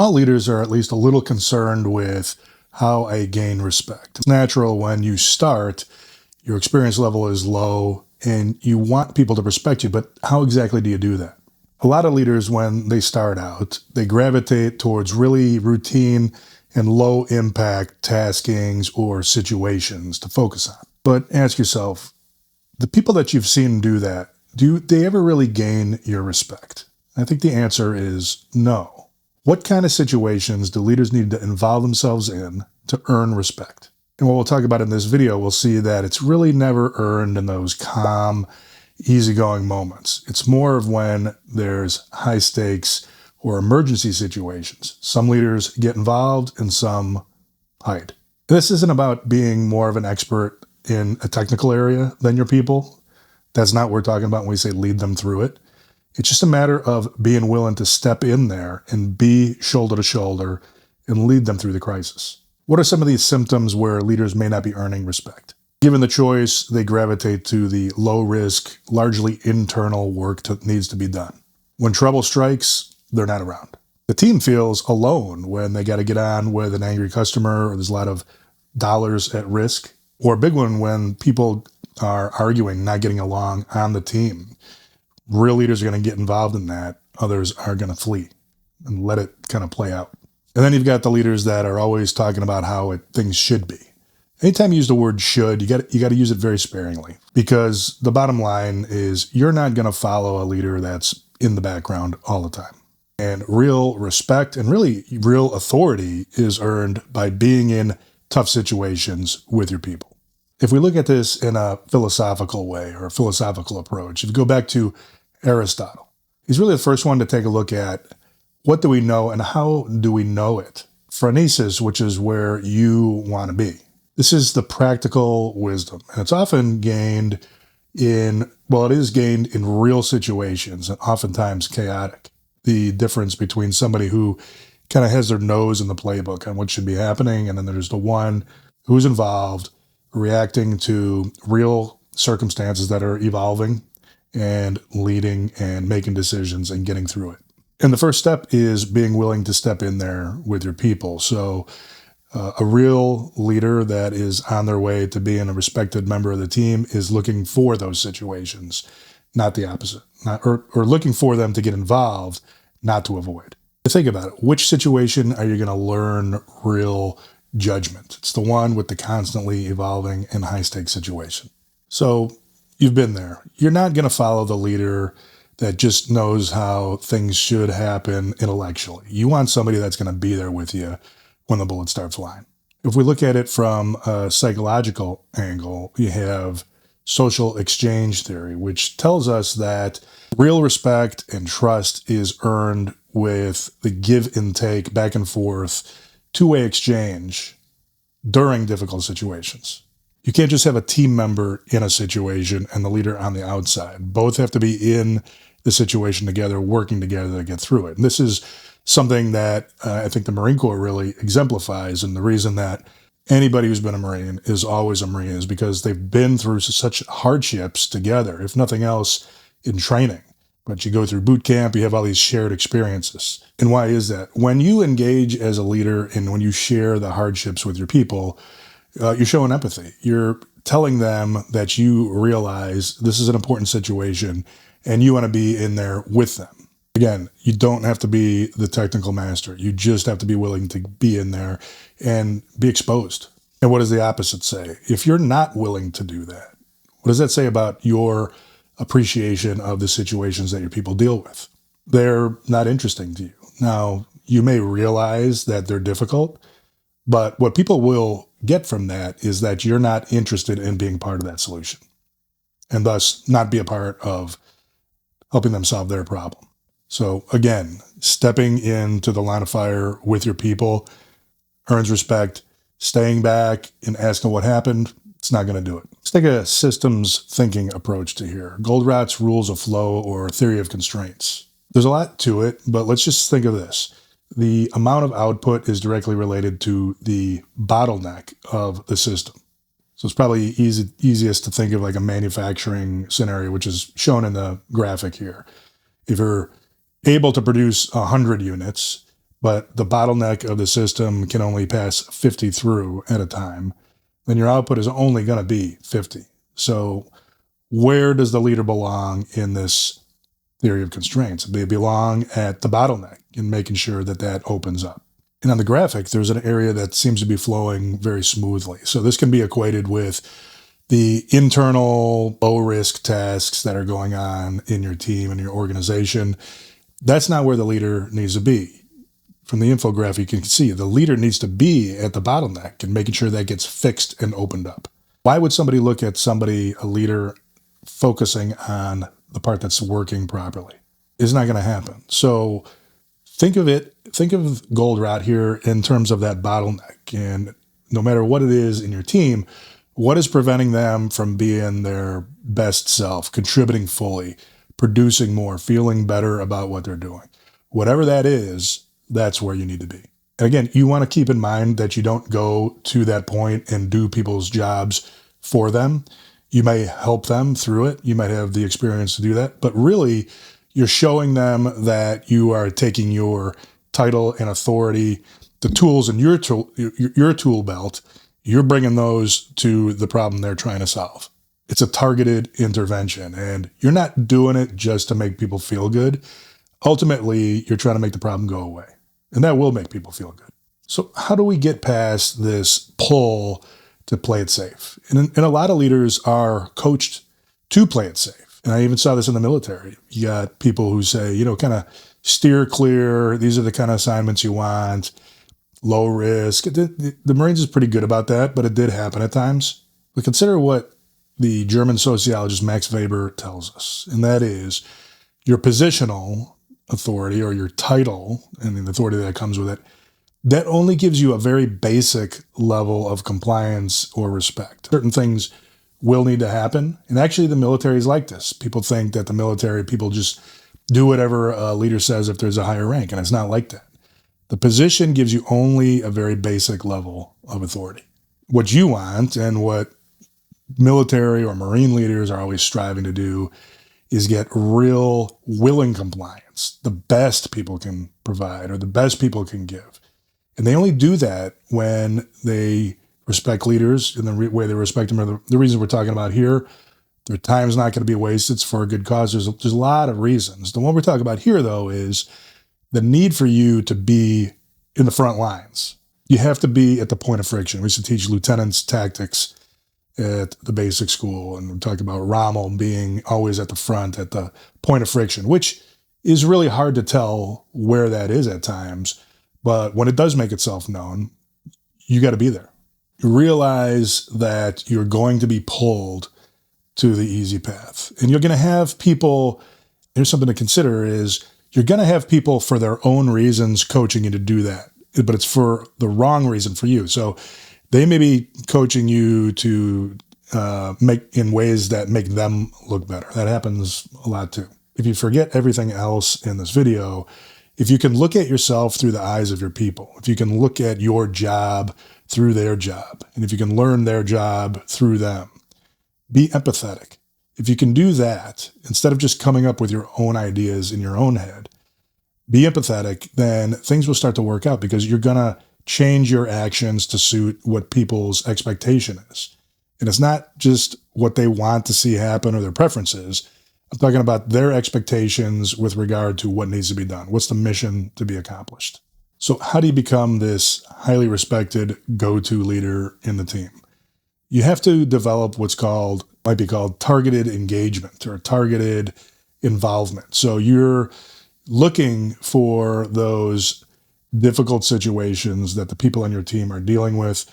All leaders are at least a little concerned with how I gain respect. It's natural when you start, your experience level is low and you want people to respect you, but how exactly do you do that? A lot of leaders, when they start out, they gravitate towards really routine and low impact taskings or situations to focus on. But ask yourself, the people that you've seen do that, do they ever really gain your respect? I think the answer is no. What kind of situations do leaders need to involve themselves in to earn respect? And what we'll talk about in this video, we'll see that it's really never earned in those calm, easygoing moments. It's more of when there's high stakes or emergency situations. Some leaders get involved and some hide. This isn't about being more of an expert in a technical area than your people. That's not what we're talking about when we say lead them through it. It's just a matter of being willing to step in there and be shoulder to shoulder and lead them through the crisis. What are some of these symptoms where leaders may not be earning respect? Given the choice, they gravitate to the low-risk, largely internal work that needs to be done. When trouble strikes, they're not around. The team feels alone when they got to get on with an angry customer or there's a lot of dollars at risk. Or a big one when people are arguing, not getting along on the team. Real leaders are going to get involved in that. Others are going to flee and let it kind of play out. And then you've got the leaders that are always talking about how things should be. Anytime you use the word should, you got to use it very sparingly, because the bottom line is you're not going to follow a leader that's in the background all the time. And real respect and really real authority is earned by being in tough situations with your people. If we look at this in a philosophical way or a philosophical approach, if you go back to Aristotle, he's really the first one to take a look at what do we know and how do we know it? Phronesis, which is where you want to be. This is the practical wisdom, and it's often gained it is gained in real situations and oftentimes chaotic. The difference between somebody who kind of has their nose in the playbook on what should be happening, and then there's the one who's involved, reacting to real circumstances that are evolving and leading and making decisions and getting through it. And the first step is being willing to step in there with your people. So a real leader that is on their way to being a respected member of the team is looking for those situations, not the opposite, or looking for them to get involved, not to avoid. Think about it. Which situation are you going to learn real judgment? It's the one with the constantly evolving and high-stakes situation. So you've been there. You're not going to follow the leader that just knows how things should happen intellectually. You want somebody that's going to be there with you when the bullets start flying. If we look at it from a psychological angle, you have social exchange theory, which tells us that real respect and trust is earned with the give and take, back and forth, two-way exchange during difficult situations. You can't just have a team member in a situation and the leader on the outside. Both have to be in the situation together, working together to get through it. And this is something that I think the Marine Corps really exemplifies. And the reason that anybody who's been a Marine is always a Marine is because they've been through such hardships together, if nothing else, in training. But you go through boot camp, you have all these shared experiences. And why is that? When you engage as a leader and when you share the hardships with your people, you're showing empathy. You're telling them that you realize this is an important situation and you want to be in there with them. Again, you don't have to be the technical master. You just have to be willing to be in there and be exposed. And what does the opposite say? If you're not willing to do that, what does that say about your appreciation of the situations that your people deal with? They're not interesting to you. Now, you may realize that they're difficult, but what people will get from that is that you're not interested in being part of that solution and thus not be a part of helping them solve their problem. So again, stepping into the line of fire with your people earns respect. Staying back and asking what happened, it's not going to do it. Let's take a systems thinking approach to here. Goldratt's rules of flow or theory of constraints. There's a lot to it, but let's just think of this. The amount of output is directly related to the bottleneck of the system. So it's probably easiest to think of like a manufacturing scenario, which is shown in the graphic here. If you're able to produce 100 units, but the bottleneck of the system can only pass 50 through at a time, then your output is only going to be 50. So where does the leader belong in this theory of constraints? They belong at the bottleneck in making sure that that opens up. And on the graphic, there's an area that seems to be flowing very smoothly. So this can be equated with the internal low-risk tasks that are going on in your team and your organization. That's not where the leader needs to be. From the infographic, you can see the leader needs to be at the bottleneck and making sure that gets fixed and opened up. Why would somebody look at a leader, focusing on the part that's working properly? It's not going to happen. So think of Goldratt here in terms of that bottleneck. And no matter what it is in your team, what is preventing them from being their best self, contributing fully, producing more, feeling better about what they're doing? Whatever that is, that's where you need to be. And again, you want to keep in mind that you don't go to that point and do people's jobs for them. You may help them through it. You might have the experience to do that. But really, you're showing them that you are taking your title and authority, the tools in your tool belt, you're bringing those to the problem they're trying to solve. It's a targeted intervention, and you're not doing it just to make people feel good. Ultimately, you're trying to make the problem go away, and that will make people feel good. So how do we get past this pull to play it safe? And a lot of leaders are coached to play it safe. And I even saw this in the military. You got people who say, kind of steer clear. These are the kind of assignments you want. Low risk. The Marines is pretty good about that, but it did happen at times. But consider what the German sociologist Max Weber tells us, and that is your positional authority, or your title and the authority that comes with it, that only gives you a very basic level of compliance or respect. Certain things will need to happen. And actually, the military is like this. People think that the military, people just do whatever a leader says if there's a higher rank, and it's not like that. The position gives you only a very basic level of authority. What you want, and what military or Marine leaders are always striving to do, is get real willing compliance, the best people can provide or the best people can give. And they only do that when they respect leaders in the way they respect them. Or the reasons we're talking about here, their time's not going to be wasted. It's for a good cause. There's a lot of reasons. The one we're talking about here, though, is the need for you to be in the front lines. You have to be at the point of friction. We used to teach lieutenants tactics at the basic school, and we talked about Rommel being always at the front, at the point of friction, which is really hard to tell where that is at times. But when it does make itself known, you got to be there. Realize that you're going to be pulled to the easy path. And you're going to have people, here's something to consider, is you're going to have people for their own reasons coaching you to do that, but it's for the wrong reason for you. So they may be coaching you to make in ways that make them look better. That happens a lot too. If you forget everything else in this video, if you can look at yourself through the eyes of your people, if you can look at your job through their job, and if you can learn their job through them, be empathetic. If you can do that, instead of just coming up with your own ideas in your own head, be empathetic, then things will start to work out, because you're going to change your actions to suit what people's expectation is. And it's not just what they want to see happen or their preferences. I'm talking about their expectations with regard to what needs to be done. What's the mission to be accomplished? So how do you become this highly respected go-to leader in the team? You have to develop might be called targeted engagement or targeted involvement. So you're looking for those difficult situations that the people on your team are dealing with.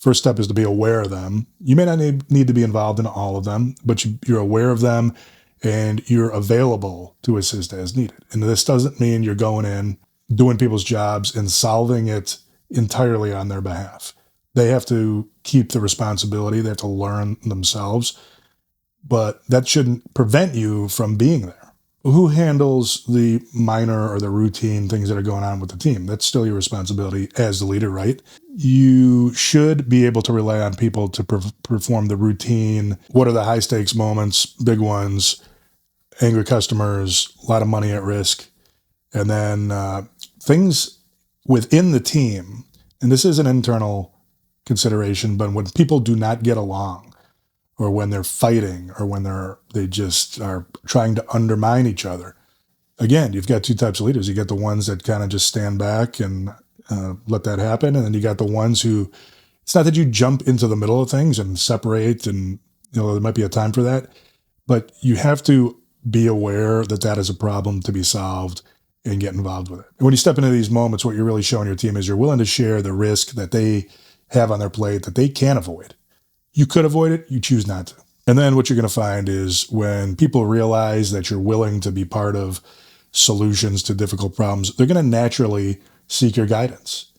First step is to be aware of them. You may not need to be involved in all of them, but you're aware of them and you're available to assist as needed. And this doesn't mean you're going in, doing people's jobs and solving it entirely on their behalf. They have to keep the responsibility. They have to learn themselves, but that shouldn't prevent you from being there. Who handles the minor or the routine things that are going on with the team? That's still your responsibility as the leader, right? You should be able to rely on people to perform the routine. What are the high stakes moments, big ones, angry customers, a lot of money at risk, and then things within the team, and this is an internal consideration, but when people do not get along, or when they're fighting, or when they just are trying to undermine each other, again, you've got two types of leaders. You got the ones that kind of just stand back and let that happen, and then you got the ones who, it's not that you jump into the middle of things and separate, and there might be a time for that, but you have to be aware that that is a problem to be solved and get involved with it. And when you step into these moments, what you're really showing your team is you're willing to share the risk that they have on their plate that they can't avoid. You could avoid it, you choose not to. And then what you're going to find is when people realize that you're willing to be part of solutions to difficult problems, they're going to naturally seek your guidance.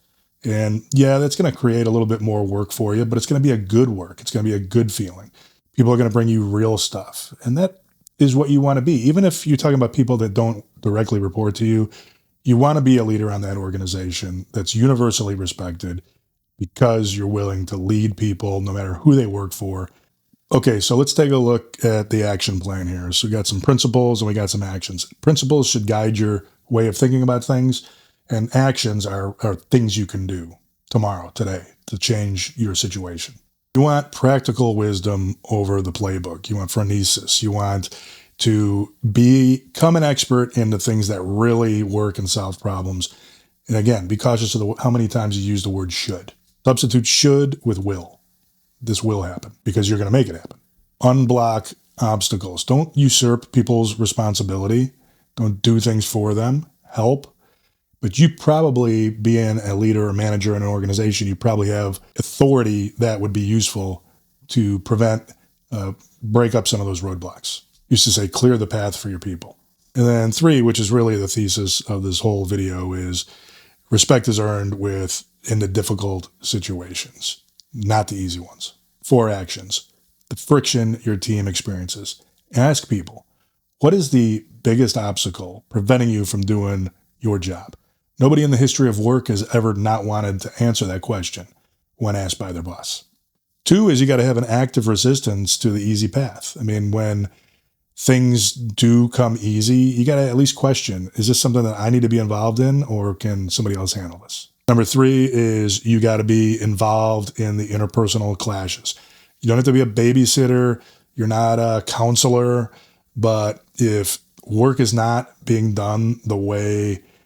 And yeah, that's going to create a little bit more work for you, but it's going to be a good work. It's going to be a good feeling. People are going to bring you real stuff. And that is what you want to be. Even if you're talking about people that don't directly report to you, you want to be a leader on that organization that's universally respected because you're willing to lead people no matter who they work for. Okay, so let's take a look at the action plan here. So we got some principles and we got some actions. Principles should guide your way of thinking about things, and actions are things you can do tomorrow, today, to change your situation. You want practical wisdom over the playbook. You want phronesis. You want to become an expert in the things that really work and solve problems. And again, be cautious of how many times you use the word should. Substitute should with will. This will happen because you're going to make it happen. Unblock obstacles. Don't usurp people's responsibility. Don't do things for them. Help. But you probably, being a leader or manager in an organization, you probably have authority that would be useful to break up some of those roadblocks. Used to say, clear the path for your people. And then 3, which is really the thesis of this whole video, is respect is earned in the difficult situations, not the easy ones. 4 actions. The friction your team experiences. Ask people, what is the biggest obstacle preventing you from doing your job? Nobody in the history of work has ever not wanted to answer that question when asked by their boss. 2 is you got to have an active resistance to the easy path. I mean, when things do come easy, you got to at least question, is this something that I need to be involved in, or can somebody else handle this? Number 3 is you got to be involved in the interpersonal clashes. You don't have to be a babysitter. You're not a counselor. But if work is not being done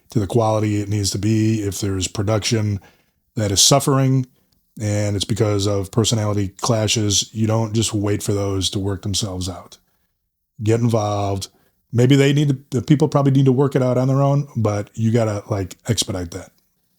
to the quality it needs to be, if there's production that is suffering and it's because of personality clashes, you don't just wait for those to work themselves out. Get involved. Maybe the people probably need to work it out on their own, but you got to expedite that.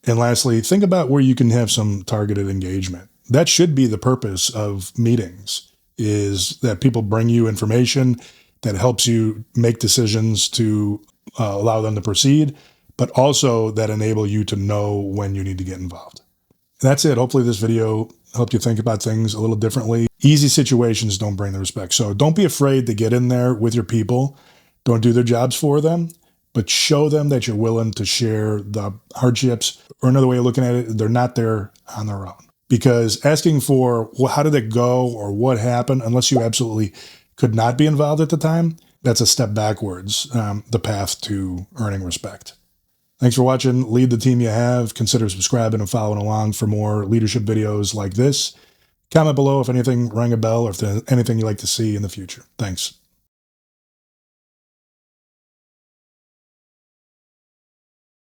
And lastly, think about where you can have some targeted engagement. That should be the purpose of meetings, is that people bring you information that helps you make decisions to allow them to proceed, but also that enable you to know when you need to get involved. And that's it. Hopefully this video helped you think about things a little differently. Easy situations don't bring the respect. So don't be afraid to get in there with your people. Don't do their jobs for them, but show them that you're willing to share the hardships. Or another way of looking at it, they're not there on their own. Because asking for, well, how did it go or what happened, unless you absolutely could not be involved at the time, that's a step backwards, the path to earning respect. Thanks for watching. Lead the team you have. Consider subscribing and following along for more leadership videos like this. Comment below if anything rang a bell or if there's anything you'd like to see in the future. Thanks.